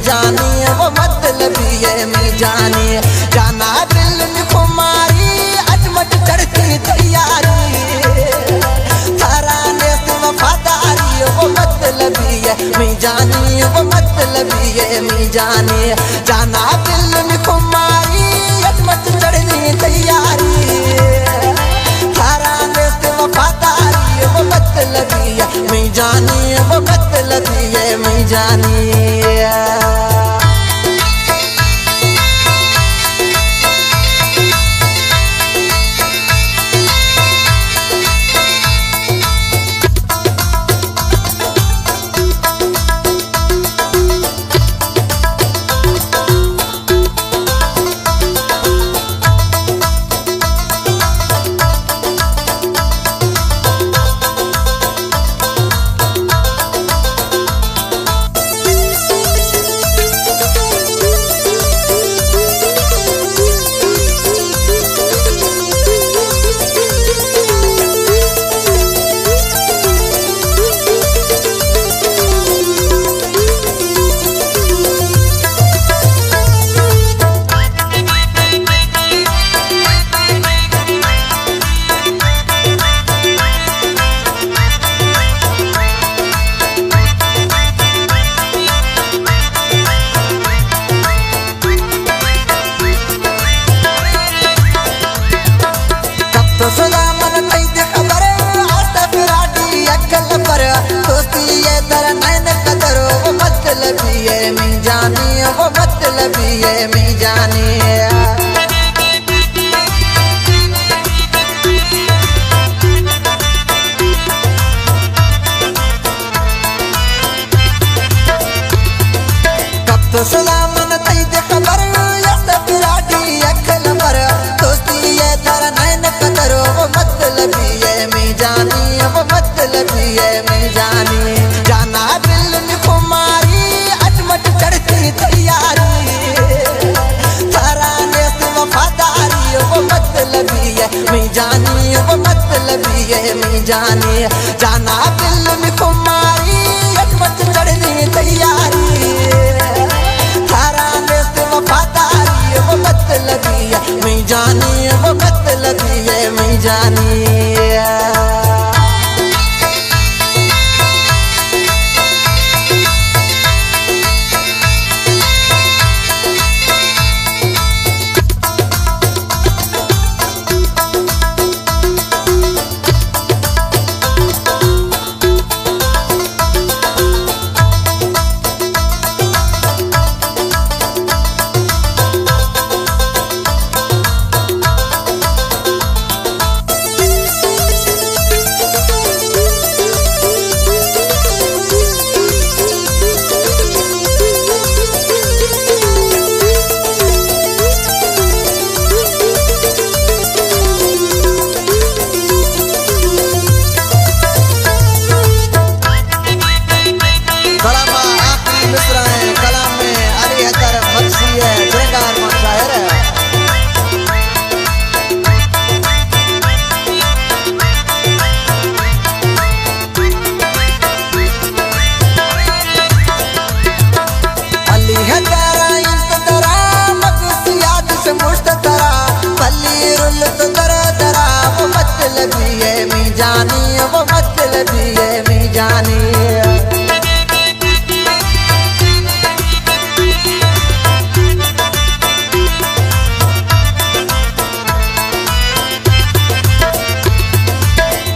जानी वो मतलबी है मैं जानी। जाना दिल में खुमारी अजमत चढ़ती तैयारी, थाराने से वफादारी वो मतलबी है मैं जानी वो मतलबी है मैं जानी। जाना दिल में खुमारी अजमत चढ़ती तैयारी, थाराने से वफादारी वो मतलबी है मैं जानी वो मतलबी है मैं जानी। तो सदा मन तैते खबर आस्ता फिराटी अकल पर दोस्ती ये दर नैन कदर वो मतलबी है मैं जानी वो मतलबी है मैं जानी। कब तो सदा मन तैते खबर आस्ता फिराटी अकल पर दोस्ती ये दर नैन कदर वो मतलबी है मैं जानी वो मतलबी है मैं जानी। जाना दिल में खुमारी अजमत चढ़ती तैयारी, थाराने से वफादारी वो मतलबी है मैं जानी वो मतलबी है मैं जानी। जाना दिल में खुमारी अजमत चढ़ती तैयारी, थाराने से वफादारी वो मतलबी है मैं जानी वो मतलबी है मैं जानी। मतलबी है मैं जानी वो मतलबी है मैं जानी।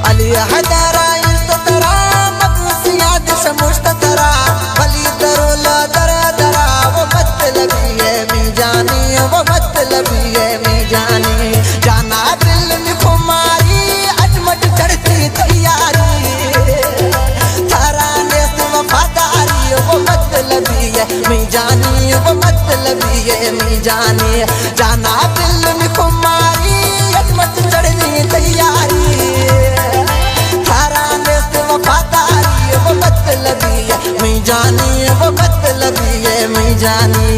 अली हदारा इंतरा मगसियाद से मुश्तरा वली दरोला दरा दरा वो मतलबी है मैं जानी वो मतलबी है मैं जानी। जाना दिल में खुमारी अजमत चढ़ती तैयारी, थाराने से वफादारी वो मतलबी है मैं जानी वो मतलबी है मैं जानी। जाना दिल में खुमारी अजमत चढ़ती तैयारी, थाराने से वफादारी वो मतलबी है मैं जानी वो मतलबी है मैं जानी।